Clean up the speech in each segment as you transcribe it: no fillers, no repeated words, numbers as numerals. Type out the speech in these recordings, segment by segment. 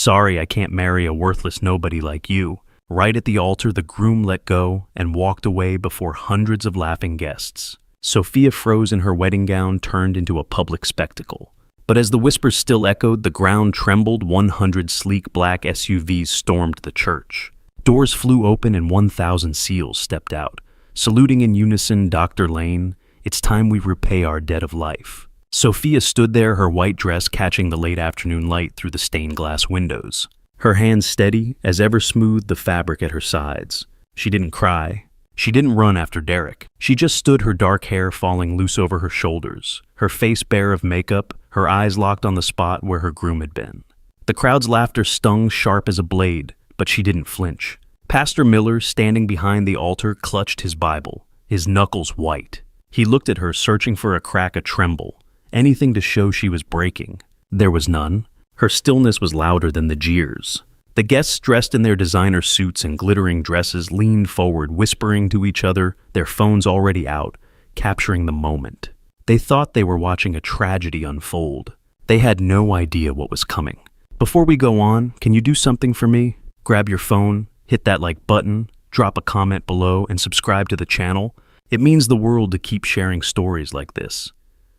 Sorry, I can't marry a worthless nobody like you." Right at the altar, the groom let go and walked away before hundreds of laughing guests. Sophia froze in her wedding gown, turned into a public spectacle. But as the whispers still echoed, the ground trembled. 100 sleek black SUVs stormed the church. Doors flew open and 1,000 seals stepped out. Saluting in unison, "Dr. Lane, it's time we repay our debt of life." Sophia stood there, her white dress catching the late afternoon light through the stained glass windows. Her hands steady, as ever smoothed the fabric at her sides. She didn't cry. She didn't run after Derek. She just stood, her dark hair falling loose over her shoulders, her face bare of makeup, her eyes locked on the spot where her groom had been. The crowd's laughter stung sharp as a blade, but she didn't flinch. Pastor Miller, standing behind the altar, clutched his Bible, his knuckles white. He looked at her, searching for a crack, a tremble, anything to show she was breaking. There was none. Her stillness was louder than the jeers. The guests, dressed in their designer suits and glittering dresses, leaned forward, whispering to each other, their phones already out, capturing the moment. They thought they were watching a tragedy unfold. They had no idea what was coming. "Before we go on, can you do something for me? Grab your phone, hit that like button, drop a comment below, and subscribe to the channel. It means the world to keep sharing stories like this.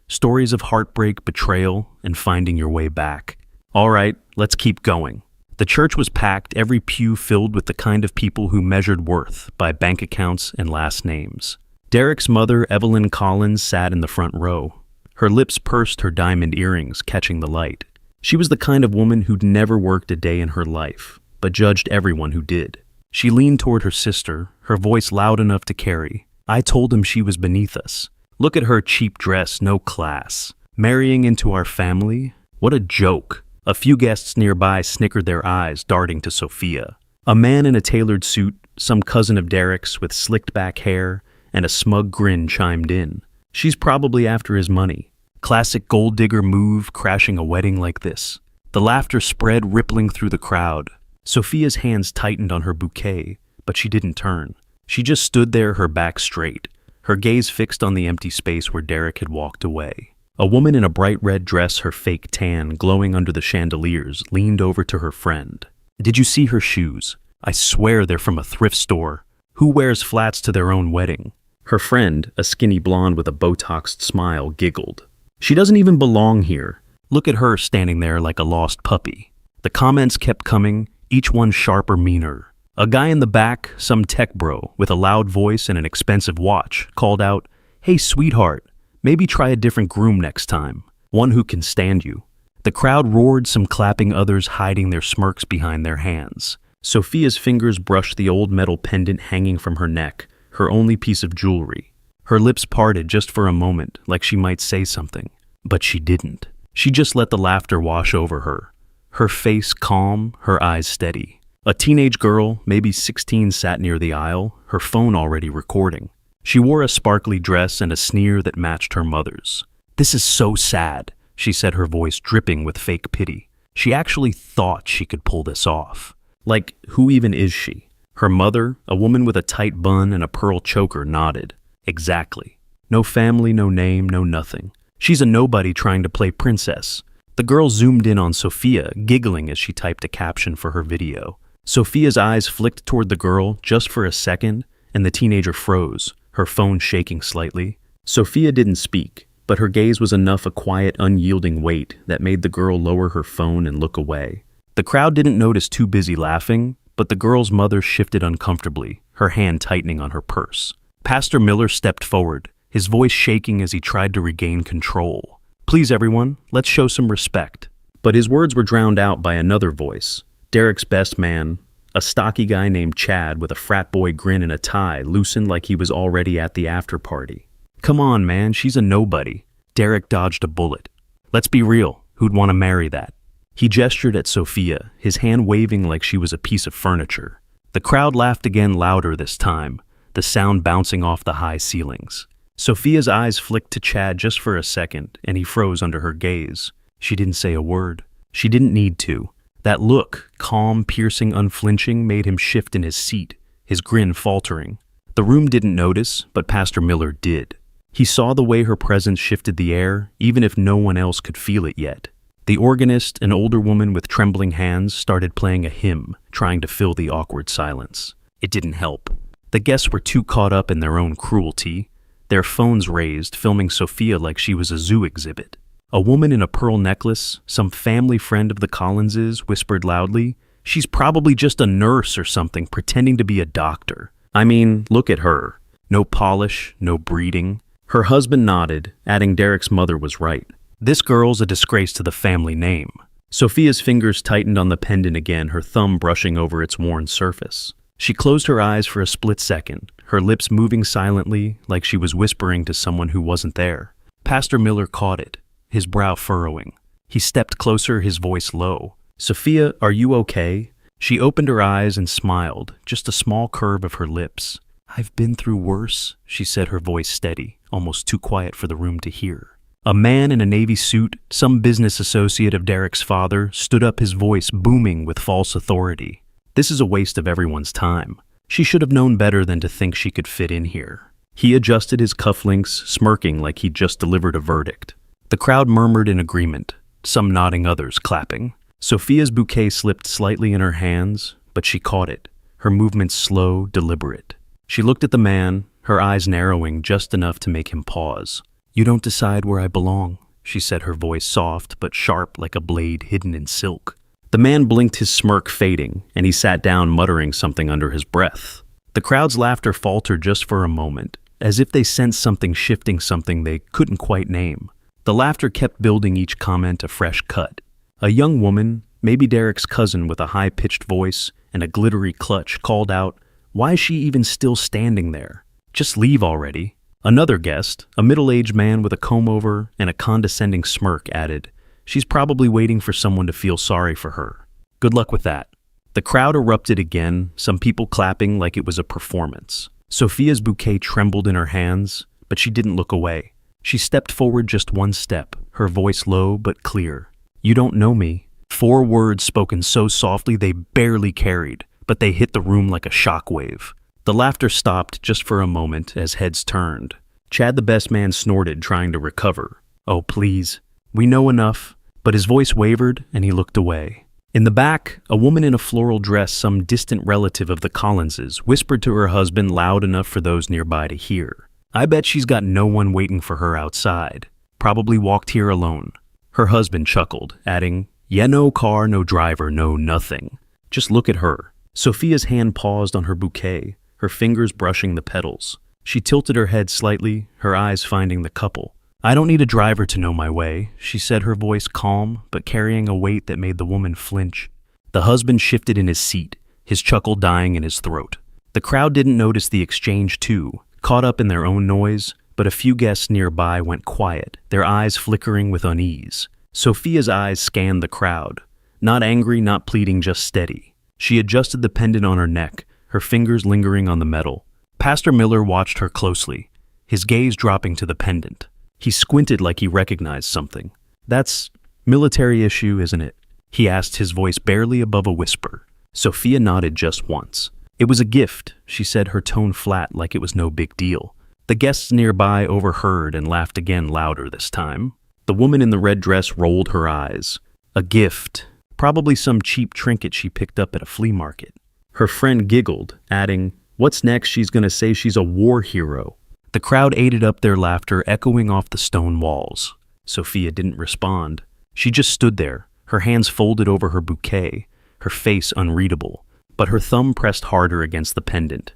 Stories of heartbreak, betrayal, and finding your way back." All right, let's keep going. The church was packed, every pew filled with the kind of people who measured worth by bank accounts and last names. Derek's mother, Evelyn Collins, sat in the front row. Her lips pursed, her diamond earrings catching the light. She was the kind of woman who'd never worked a day in her life, but judged everyone who did. She leaned toward her sister, her voice loud enough to carry. "I told him she was beneath us. Look at her cheap dress, no class. Marrying into our family? What a joke." A few guests nearby snickered their eyes, darting to Sophia. A man in a tailored suit, some cousin of Derek's with slicked back hair and a smug grin, chimed in. "She's probably after his money. Classic gold digger move, crashing a wedding like this." The laughter spread, rippling through the crowd. Sophia's hands tightened on her bouquet, but she didn't turn. She just stood there, her back straight, her gaze fixed on the empty space where Derek had walked away. A woman in a bright red dress, her fake tan glowing under the chandeliers, leaned over to her friend. "Did you see her shoes? I swear they're from a thrift store. Who wears flats to their own wedding?" Her friend, a skinny blonde with a Botoxed smile, giggled. "She doesn't even belong here. Look at her standing there like a lost puppy." The comments kept coming, each one sharper, meaner. A guy in the back, some tech bro with a loud voice and an expensive watch, called out, "Hey, sweetheart, maybe try a different groom next time. One who can stand you." The crowd roared, some clapping, others hiding their smirks behind their hands. Sophia's fingers brushed the old metal pendant hanging from her neck, her only piece of jewelry. Her lips parted just for a moment, like she might say something. But she didn't. She just let the laughter wash over her. Her face calm, her eyes steady. A teenage girl, maybe 16, sat near the aisle, her phone already recording. She wore a sparkly dress and a sneer that matched her mother's. "This is so sad," she said, her voice dripping with fake pity. She actually thought she could pull this off. Like, who even is she? Her mother, a woman with a tight bun and a pearl choker, nodded. Exactly. No family, no name, no nothing. She's a nobody trying to play princess. The girl zoomed in on Sophia, giggling as she typed a caption for her video. Sophia's eyes flicked toward the girl just for a second, and the teenager froze, her phone shaking slightly. Sophia didn't speak, but her gaze was enough a quiet, unyielding weight that made the girl lower her phone and look away. The crowd didn't notice, too busy laughing, but the girl's mother shifted uncomfortably, her hand tightening on her purse. Pastor Miller stepped forward, his voice shaking as he tried to regain control. "Please, everyone, let's show some respect." But his words were drowned out by another voice, Derek's best man, a stocky guy named Chad with a frat boy grin and a tie loosened like he was already at the after party. "Come on, man, she's a nobody." Derek dodged a bullet. "Let's be real, who'd want to marry that?" He gestured at Sophia, his hand waving like she was a piece of furniture. The crowd laughed again, louder this time, the sound bouncing off the high ceilings. Sophia's eyes flicked to Chad just for a second, and he froze under her gaze. She didn't say a word. She didn't need to. That look, calm, piercing, unflinching, made him shift in his seat, his grin faltering. The room didn't notice, but Pastor Miller did. He saw the way her presence shifted the air, even if no one else could feel it yet. The organist, an older woman with trembling hands, started playing a hymn, trying to fill the awkward silence. It didn't help. The guests were too caught up in their own cruelty, their phones raised, filming Sophia like she was a zoo exhibit. A woman in a pearl necklace, some family friend of the Collinses, whispered loudly, "She's probably just a nurse or something, pretending to be a doctor. I mean, look at her. No polish, no breeding." Her husband nodded, adding Derek's mother was right. "This girl's a disgrace to the family name." Sophia's fingers tightened on the pendant again, her thumb brushing over its worn surface. She closed her eyes for a split second, her lips moving silently like she was whispering to someone who wasn't there. Pastor Miller caught it, his brow furrowing. He stepped closer, his voice low. "Sophia, are you okay?" She opened her eyes and smiled, just a small curve of her lips. "I've been through worse," she said, her voice steady, almost too quiet for the room to hear. A man in a navy suit, some business associate of Derek's father, stood up, his voice booming with false authority. "This is a waste of everyone's time. She should have known better than to think she could fit in here." He adjusted his cufflinks, smirking like he'd just delivered a verdict. The crowd murmured in agreement, some nodding, others clapping. Sophia's bouquet slipped slightly in her hands, but she caught it, her movements slow, deliberate. She looked at the man, her eyes narrowing just enough to make him pause. "You don't decide where I belong," she said, her voice soft but sharp like a blade hidden in silk. The man blinked, his smirk fading, and he sat down muttering something under his breath. The crowd's laughter faltered just for a moment, as if they sensed something shifting, something they couldn't quite name. The laughter kept building, each comment a fresh cut. A young woman, maybe Derek's cousin with a high-pitched voice and a glittery clutch, called out, "Why is she even still standing there? Just leave already." Another guest, a middle-aged man with a comb-over and a condescending smirk, added, "She's probably waiting for someone to feel sorry for her. Good luck with that." The crowd erupted again, some people clapping like it was a performance. Sophia's bouquet trembled in her hands, but she didn't look away. She stepped forward just one step, her voice low but clear. "You don't know me." 4 words spoken so softly they barely carried, but they hit the room like a shockwave. The laughter stopped just for a moment as heads turned. Chad, the best man, snorted, trying to recover. "Oh, please. We know enough." But his voice wavered, and he looked away. In the back, a woman in a floral dress, some distant relative of the Collinses, whispered to her husband loud enough for those nearby to hear. "I bet she's got no one waiting for her outside. Probably walked here alone." Her husband chuckled, adding, "Yeah, no car, no driver, no nothing. Just look at her." Sophia's hand paused on her bouquet, her fingers brushing the petals. She tilted her head slightly, her eyes finding the couple. "I don't need a driver to know my way," she said, her voice calm, but carrying a weight that made the woman flinch. The husband shifted in his seat, his chuckle dying in his throat. The crowd didn't notice the exchange too, caught up in their own noise, but a few guests nearby went quiet, their eyes flickering with unease. Sophia's eyes scanned the crowd. Not angry, not pleading, just steady. She adjusted the pendant on her neck, her fingers lingering on the metal. Pastor Miller watched her closely, his gaze dropping to the pendant. He squinted like he recognized something. "That's military issue, isn't it?" he asked, his voice barely above a whisper. Sophia nodded just once. "It was a gift," she said, her tone flat like it was no big deal. The guests nearby overheard and laughed again, louder this time. The woman in the red dress rolled her eyes. A gift. Probably some cheap trinket she picked up at a flea market. Her friend giggled, adding, "What's next? She's gonna say she's a war hero." The crowd ate up, their laughter echoing off the stone walls. Sophia didn't respond. She just stood there, her hands folded over her bouquet, her face unreadable, but her thumb pressed harder against the pendant,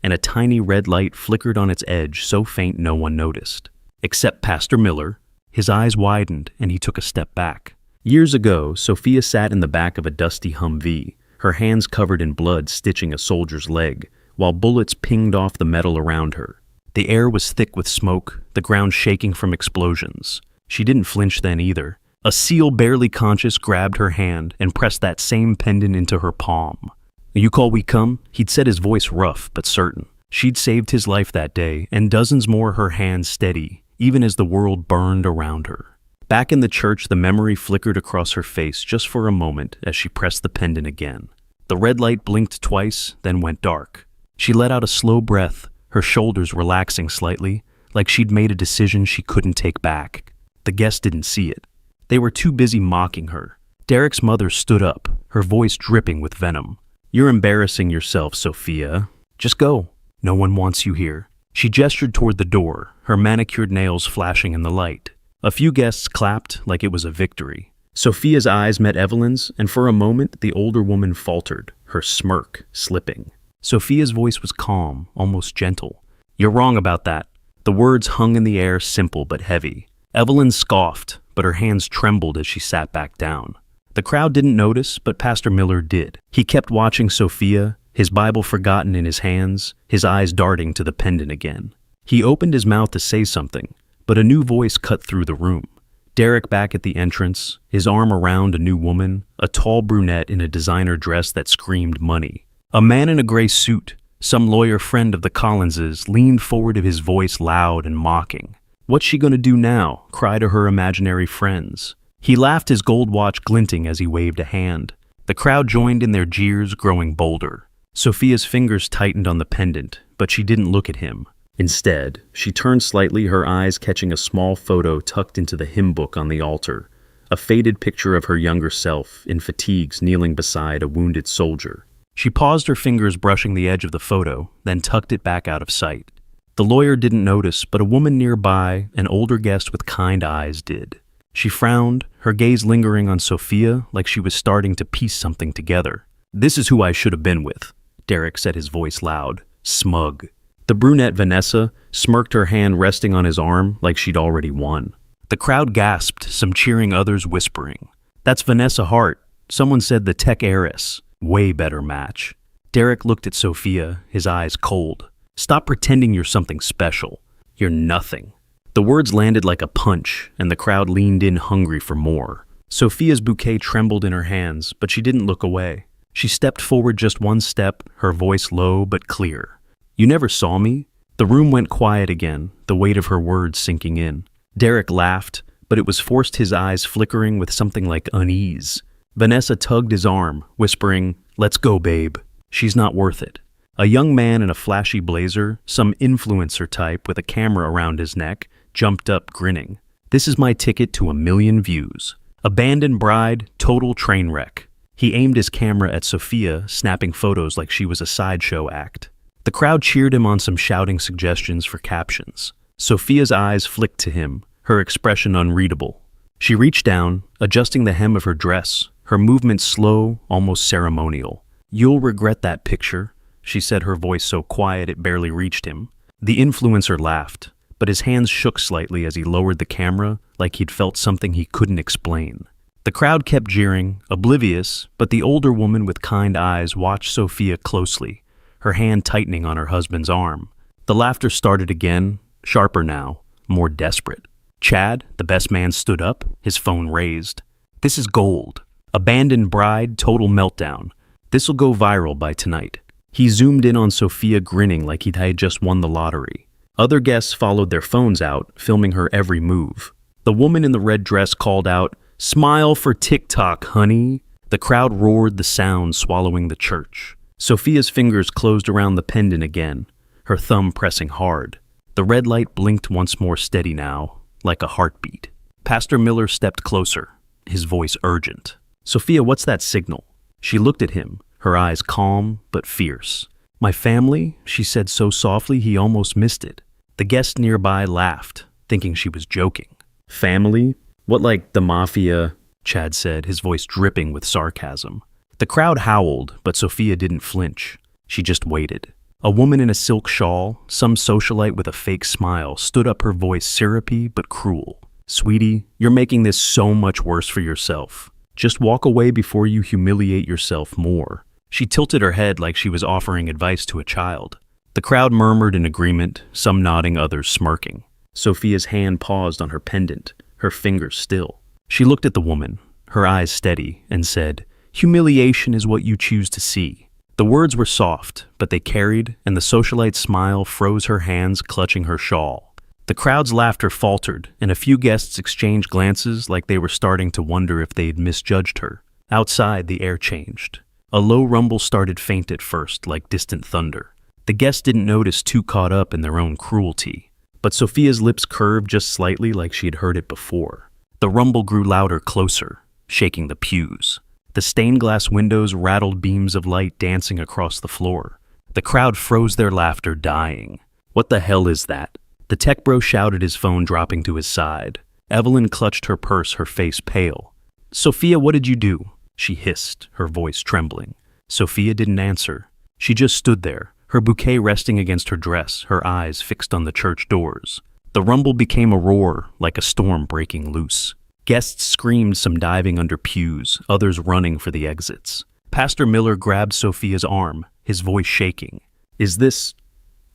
and a tiny red light flickered on its edge, so faint no one noticed. Except Pastor Miller. His eyes widened, and he took a step back. Years ago, Sophia sat in the back of a dusty Humvee, her hands covered in blood stitching a soldier's leg, while bullets pinged off the metal around her. The air was thick with smoke, the ground shaking from explosions. She didn't flinch then either. A SEAL barely conscious grabbed her hand and pressed that same pendant into her palm. "You call we come?" He'd said, his voice rough but certain. She'd saved his life that day, and dozens more, her hands steady, even as the world burned around her. Back in the church, the memory flickered across her face just for a moment as she pressed the pendant again. The red light blinked twice, then went dark. She let out a slow breath, her shoulders relaxing slightly, like she'd made a decision she couldn't take back. The guests didn't see it. They were too busy mocking her. Derek's mother stood up, her voice dripping with venom. "You're embarrassing yourself, Sophia. Just go. No one wants you here." She gestured toward the door, her manicured nails flashing in the light. A few guests clapped like it was a victory. Sophia's eyes met Evelyn's, and for a moment the older woman faltered, her smirk slipping. Sophia's voice was calm, almost gentle. "You're wrong about that." The words hung in the air, simple but heavy. Evelyn scoffed, but her hands trembled as she sat back down. The crowd didn't notice, but Pastor Miller did. He kept watching Sophia, his Bible forgotten in his hands, his eyes darting to the pendant again. He opened his mouth to say something, but a new voice cut through the room. Derek back at the entrance, his arm around a new woman, a tall brunette in a designer dress that screamed money. A man in a gray suit, some lawyer friend of the Collinses, leaned forward, his voice loud and mocking. "What's she gonna do now?" cry to her imaginary friends. He laughed, his gold watch glinting as he waved a hand. The crowd joined in their jeers, growing bolder. Sophia's fingers tightened on the pendant, but she didn't look at him. Instead, she turned slightly, her eyes catching a small photo tucked into the hymn book on the altar, a faded picture of her younger self, in fatigues, kneeling beside a wounded soldier. She paused, her fingers brushing the edge of the photo, then tucked it back out of sight. The lawyer didn't notice, but a woman nearby, an older guest with kind eyes, did. She frowned, her gaze lingering on Sophia like she was starting to piece something together. "This is who I should have been with," Derek said, his voice loud, smug. The brunette Vanessa smirked, her hand resting on his arm like she'd already won. The crowd gasped, some cheering, others whispering. "That's Vanessa Hart. Someone said the tech heiress. Way better match." Derek looked at Sophia, his eyes cold. "Stop pretending you're something special. You're nothing." The words landed like a punch, and the crowd leaned in, hungry for more. Sophia's bouquet trembled in her hands, but she didn't look away. She stepped forward just one step, her voice low but clear. "You never saw me?" The room went quiet again, the weight of her words sinking in. Derek laughed, but it was forced, his eyes flickering with something like unease. Vanessa tugged his arm, whispering, "Let's go, babe. She's not worth it." A young man in a flashy blazer, some influencer type with a camera around his neck, jumped up, grinning. "This is my ticket to 1,000,000 views. Abandoned bride, total train wreck." He aimed his camera at Sophia, snapping photos like she was a sideshow act. The crowd cheered him on, some shouting suggestions for captions. Sophia's eyes flicked to him, her expression unreadable. She reached down, adjusting the hem of her dress, her movements slow, almost ceremonial. "You'll regret that picture," she said, her voice so quiet it barely reached him. The influencer laughed, but his hands shook slightly as he lowered the camera like he'd felt something he couldn't explain. The crowd kept jeering, oblivious, but the older woman with kind eyes watched Sophia closely, her hand tightening on her husband's arm. The laughter started again, sharper now, more desperate. Chad, the best man, stood up, his phone raised. "This is gold. Abandoned bride, total meltdown. This'll go viral by tonight." He zoomed in on Sophia, grinning like he had just won the lottery. Other guests followed, their phones out, filming her every move. The woman in the red dress called out, "Smile for TikTok, honey." The crowd roared, the sound swallowing the church. Sophia's fingers closed around the pendant again, her thumb pressing hard. The red light blinked once more, steady now, like a heartbeat. Pastor Miller stepped closer, his voice urgent. "Sophia, what's that signal?" She looked at him, her eyes calm but fierce. "My family," she said so softly he almost missed it. The guest nearby laughed, thinking she was joking. "Family? What, like the mafia?" Chad said, his voice dripping with sarcasm. The crowd howled, but Sophia didn't flinch. She just waited. A woman in a silk shawl, some socialite with a fake smile, stood up, her voice syrupy but cruel. "Sweetie, you're making this so much worse for yourself. Just walk away before you humiliate yourself more." She tilted her head like she was offering advice to a child. The crowd murmured in agreement, some nodding, others smirking. Sophia's hand paused on her pendant, her fingers still. She looked at the woman, her eyes steady, and said, "Humiliation is what you choose to see." The words were soft, but they carried, and the socialite's smile froze her hands clutching her shawl. The crowd's laughter faltered, and a few guests exchanged glances like they were starting to wonder if they'd misjudged her. Outside, the air changed. A low rumble started, faint at first, like distant thunder. The guests didn't notice, too caught up in their own cruelty. But Sophia's lips curved just slightly, like she had heard it before. The rumble grew louder, closer, shaking the pews. The stained glass windows rattled, beams of light dancing across the floor. The crowd froze, their laughter dying. "What the hell is that?" The tech bro shouted, his phone dropping to his side. Evelyn clutched her purse, her face pale. "Sophia, what did you do?" she hissed, her voice trembling. Sophia didn't answer. She just stood there, her bouquet resting against her dress, her eyes fixed on the church doors. The rumble became a roar, like a storm breaking loose. Guests screamed, some diving under pews, others running for the exits. Pastor Miller grabbed Sophia's arm, his voice shaking. "Is this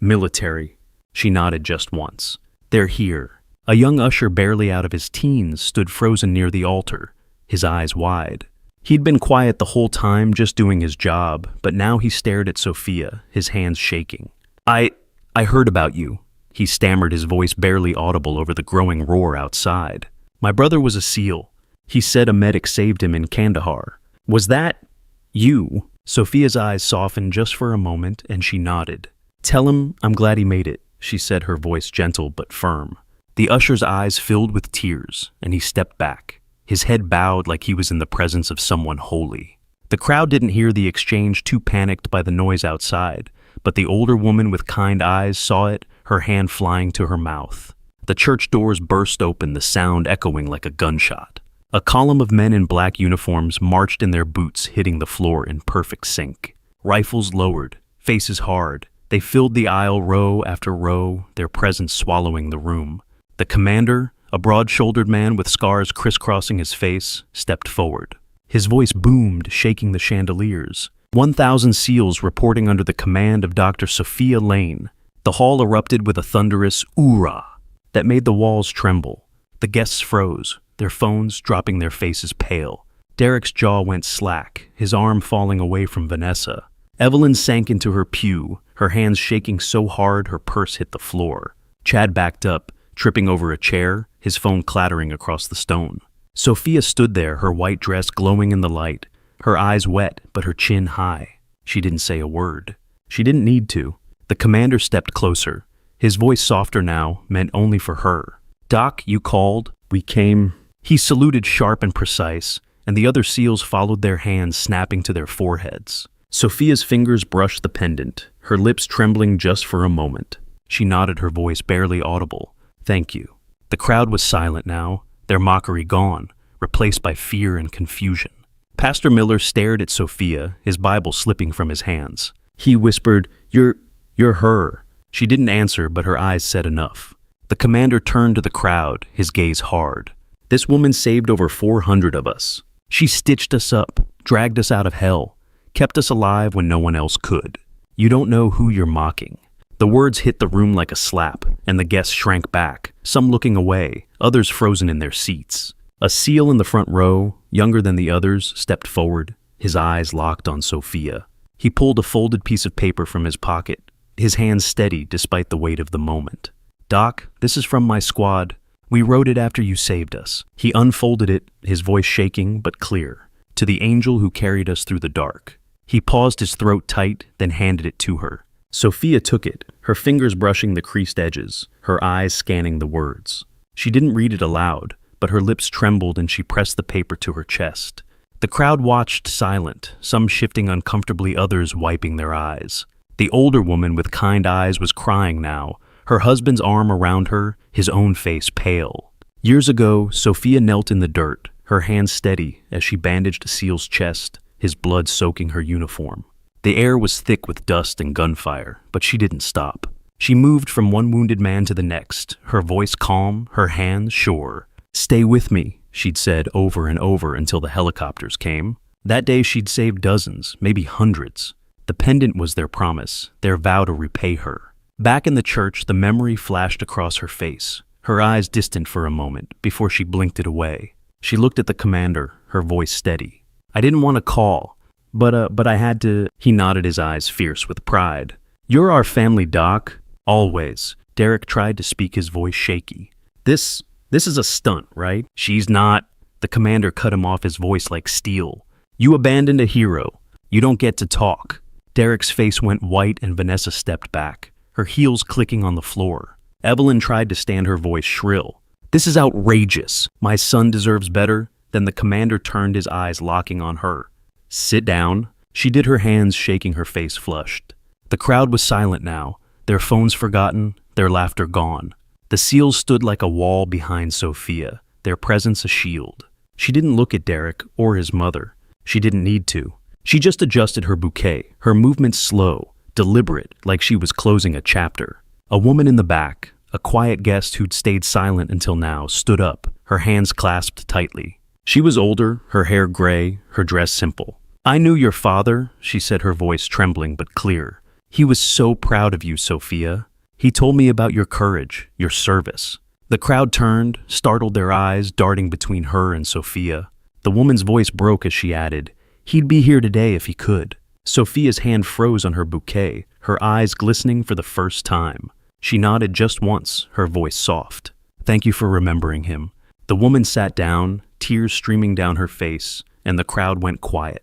military?" She nodded just once. "They're here." A young usher, barely out of his teens, stood frozen near the altar, his eyes wide. He'd been quiet the whole time, just doing his job, but now he stared at Sophia, his hands shaking. I heard about you," he stammered, his voice barely audible over the growing roar outside. "My brother was a SEAL. He said a medic saved him in Kandahar. Was that you?" Sophia's eyes softened just for a moment, and she nodded. "Tell him I'm glad he made it," she said, her voice gentle but firm. The usher's eyes filled with tears, and he stepped back, his head bowed like he was in the presence of someone holy. The crowd didn't hear the exchange, too panicked by the noise outside, but the older woman with kind eyes saw it, her hand flying to her mouth. The church doors burst open, the sound echoing like a gunshot. A column of men in black uniforms marched in, their boots hitting the floor in perfect sync. Rifles lowered, faces hard. They filled the aisle row after row, their presence swallowing the room. The commander, a broad-shouldered man with scars crisscrossing his face, stepped forward. His voice boomed, shaking the chandeliers. 1,000 SEALs reporting under the command of Dr. Sophia Lane. The hall erupted with a thunderous "oorah" that made the walls tremble. The guests froze, their phones dropping, their faces pale. Derek's jaw went slack, his arm falling away from Vanessa. Evelyn sank into her pew, her hands shaking so hard her purse hit the floor. Chad backed up, tripping over a chair, his phone clattering across the stone. Sophia stood there, her white dress glowing in the light, her eyes wet but her chin high. She didn't say a word. She didn't need to. The commander stepped closer, his voice softer now, meant only for her. "Doc, you called? We came." He saluted, sharp and precise, and the other SEALs followed, their hands snapping to their foreheads. Sophia's fingers brushed the pendant, her lips trembling just for a moment. She nodded, her voice barely audible. "Thank you." The crowd was silent now, their mockery gone, replaced by fear and confusion. Pastor Miller stared at Sophia, his Bible slipping from his hands. He whispered, You're her." She didn't answer, but her eyes said enough. The commander turned to the crowd, his gaze hard. "This woman saved over 400 of us. She stitched us up, dragged us out of hell, kept us alive when no one else could. You don't know who you're mocking." The words hit the room like a slap, and the guests shrank back, some looking away, others frozen in their seats. A SEAL in the front row, younger than the others, stepped forward, his eyes locked on Sophia. He pulled a folded piece of paper from his pocket, his hands steady despite the weight of the moment. "Doc, this is from my squad. We wrote it after you saved us." He unfolded it, his voice shaking but clear. "To the angel who carried us through the dark." He paused, his throat tight, then handed it to her. Sophia took it, her fingers brushing the creased edges, her eyes scanning the words. She didn't read it aloud, but her lips trembled and she pressed the paper to her chest. The crowd watched, silent, some shifting uncomfortably, others wiping their eyes. The older woman with kind eyes was crying now, her husband's arm around her, his own face pale. Years ago, Sophia knelt in the dirt, her hands steady as she bandaged a SEAL's chest, his blood soaking her uniform. The air was thick with dust and gunfire, but she didn't stop. She moved from one wounded man to the next, her voice calm, her hands sure. "Stay with me," she'd said over and over until the helicopters came. That day she'd saved dozens, maybe hundreds. The pendant was their promise, their vow to repay her. Back in the church, the memory flashed across her face, her eyes distant for a moment before she blinked it away. She looked at the commander, her voice steady. "I didn't want to call, but I had to." He nodded, his eyes fierce with pride. "You're our family, Doc. Always." Derek tried to speak, his voice shaky. This is a stunt, right?" "She's not." The commander cut him off, his voice like steel. "You abandoned a hero. You don't get to talk." Derek's face went white and Vanessa stepped back, her heels clicking on the floor. Evelyn tried to stand, her voice shrill. "This is outrageous. My son deserves better." Then the commander turned, his eyes locking on her. "Sit down." She did, her hands shaking, her face flushed. The crowd was silent now, their phones forgotten, their laughter gone. The SEALs stood like a wall behind Sophia, their presence a shield. She didn't look at Derek or his mother. She didn't need to. She just adjusted her bouquet, her movements slow, deliberate, like she was closing a chapter. A woman in the back, a quiet guest who'd stayed silent until now, stood up, her hands clasped tightly. She was older, her hair gray, her dress simple. "I knew your father," she said, her voice trembling but clear. "He was so proud of you, Sophia. He told me about your courage, your service." The crowd turned, startled, their eyes darting between her and Sophia. The woman's voice broke as she added, "He'd be here today if he could." Sophia's hand froze on her bouquet, her eyes glistening for the first time. She nodded just once, her voice soft. "Thank you for remembering him." The woman sat down, tears streaming down her face, and the crowd went quiet,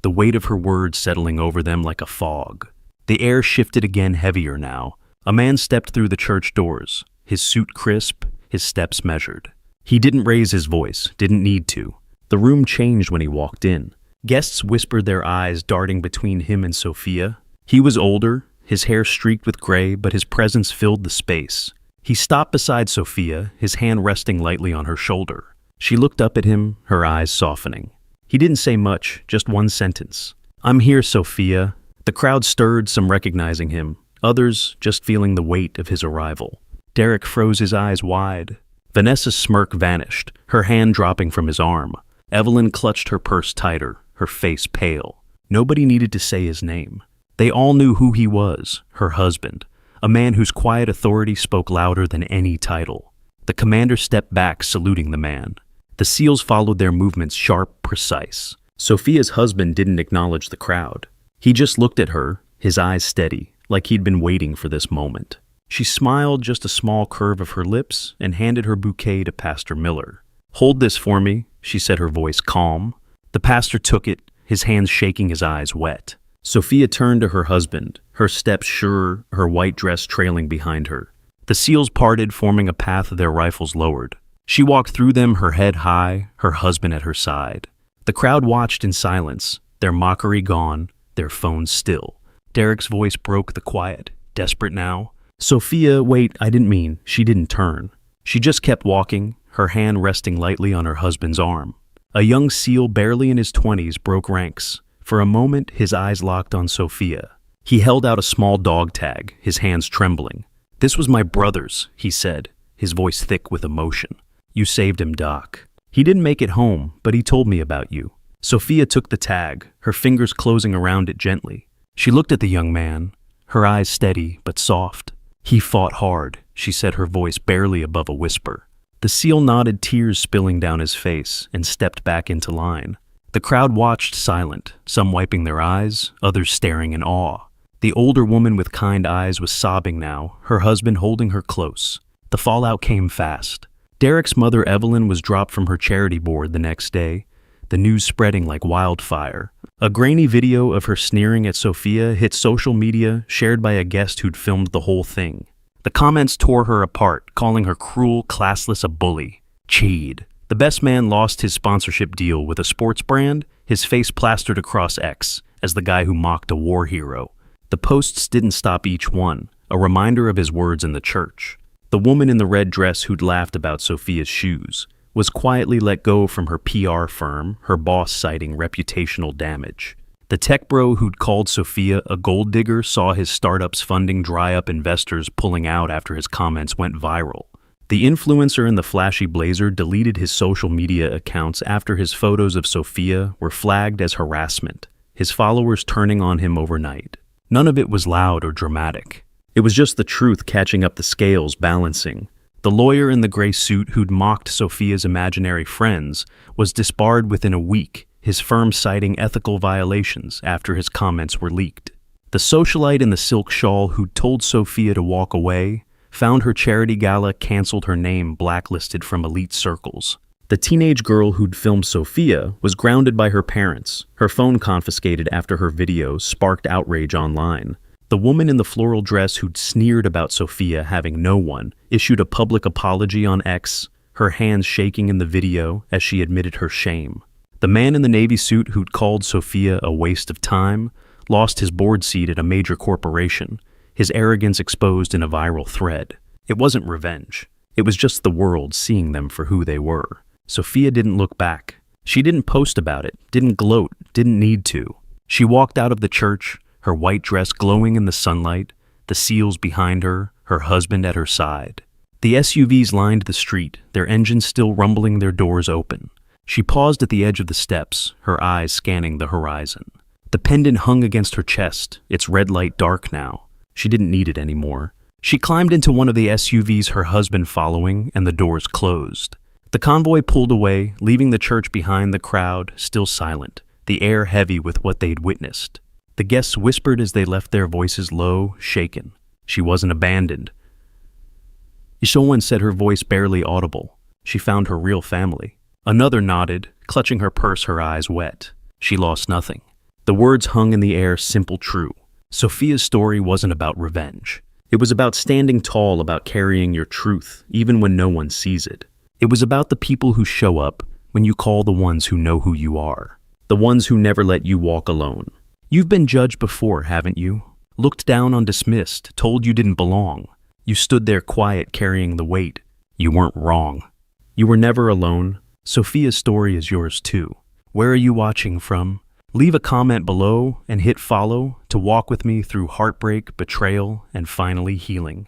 the weight of her words settling over them like a fog. The air shifted again, heavier now. A man stepped through the church doors, his suit crisp, his steps measured. He didn't raise his voice, didn't need to. The room changed when he walked in. Guests whispered, their eyes darting between him and Sophia. He was older, his hair streaked with gray, but his presence filled the space. He stopped beside Sophia, his hand resting lightly on her shoulder. She looked up at him, her eyes softening. He didn't say much, just one sentence. "I'm here, Sophia." The crowd stirred, some recognizing him, others just feeling the weight of his arrival. Derek froze, his eyes wide. Vanessa's smirk vanished, her hand dropping from his arm. Evelyn clutched her purse tighter, her face pale. Nobody needed to say his name. They all knew who he was, her husband, a man whose quiet authority spoke louder than any title. The commander stepped back, saluting the man. The SEALs followed, their movements sharp, precise. Sophia's husband didn't acknowledge the crowd. He just looked at her, his eyes steady, like he'd been waiting for this moment. She smiled, just a small curve of her lips, and handed her bouquet to Pastor Miller. "Hold this for me," she said, her voice calm. The pastor took it, his hands shaking, his eyes wet. Sophia turned to her husband, her steps sure, her white dress trailing behind her. The SEALs parted, forming a path, their rifles lowered. She walked through them, her head high, her husband at her side. The crowd watched in silence, their mockery gone, their phones still. Derek's voice broke the quiet, desperate now. "Sophia, wait, I didn't mean." She didn't turn. She just kept walking, her hand resting lightly on her husband's arm. A young SEAL, barely in his 20s, broke ranks. For a moment, his eyes locked on Sophia. He held out a small dog tag, his hands trembling. "This was my brother's," he said, his voice thick with emotion. "You saved him, Doc. He didn't make it home, but he told me about you." Sophia took the tag, her fingers closing around it gently. She looked at the young man, her eyes steady but soft. "He fought hard," she said, her voice barely above a whisper. The SEAL nodded, tears spilling down his face, and stepped back into line. The crowd watched, silent, some wiping their eyes, others staring in awe. The older woman with kind eyes was sobbing now, her husband holding her close. The fallout came fast. Derek's mother, Evelyn, was dropped from her charity board the next day, the news spreading like wildfire. A grainy video of her sneering at Sophia hit social media, shared by a guest who'd filmed the whole thing. The comments tore her apart, calling her cruel, classless, a bully. Cheed. The best man lost his sponsorship deal with a sports brand, his face plastered across X as the guy who mocked a war hero. The posts didn't stop, each one, a reminder of his words in the church. The woman in the red dress who'd laughed about Sophia's shoes was quietly let go from her PR firm, her boss citing reputational damage. The tech bro who'd called Sophia a gold digger saw his startup's funding dry up, investors pulling out after his comments went viral. The influencer in the flashy blazer deleted his social media accounts after his photos of Sophia were flagged as harassment, his followers turning on him overnight. None of it was loud or dramatic. It was just the truth catching up, the scales balancing. The lawyer in the gray suit who'd mocked Sophia's imaginary friends was disbarred within a week, his firm citing ethical violations after his comments were leaked. The socialite in the silk shawl who'd told Sophia to walk away found her charity gala canceled, her name blacklisted from elite circles. The teenage girl who'd filmed Sophia was grounded by her parents, her phone confiscated after her video sparked outrage online. The woman in the floral dress who'd sneered about Sophia having no one issued a public apology on X, her hands shaking in the video as she admitted her shame. The man in the navy suit who'd called Sophia a waste of time lost his board seat at a major corporation, his arrogance exposed in a viral thread. It wasn't revenge. It was just the world seeing them for who they were. Sophia didn't look back. She didn't post about it, didn't gloat, didn't need to. She walked out of the church, her white dress glowing in the sunlight, the seals behind her, her husband at her side. The SUVs lined the street, their engines still rumbling, their doors open. She paused at the edge of the steps, her eyes scanning the horizon. The pendant hung against her chest, its red light dark now. She didn't need it anymore. She climbed into one of the SUVs, her husband following, and the doors closed. The convoy pulled away, leaving the church behind, the crowd still silent, the air heavy with what they'd witnessed. The guests whispered as they left, their voices low, shaken. She wasn't abandoned. Someone said, her voice barely audible. She found her real family. Another nodded, clutching her purse, her eyes wet. She lost nothing. The words hung in the air, simple, true. Sophia's story wasn't about revenge. It was about standing tall, about carrying your truth, even when no one sees it. It was about the people who show up when you call, the ones who know who you are, the ones who never let you walk alone. You've been judged before, haven't you? Looked down on, dismissed, told you didn't belong. You stood there quiet, carrying the weight. You weren't wrong. You were never alone. Sophia's story is yours too. Where are you watching from? Leave a comment below and hit follow to walk with me through heartbreak, betrayal, and finally healing.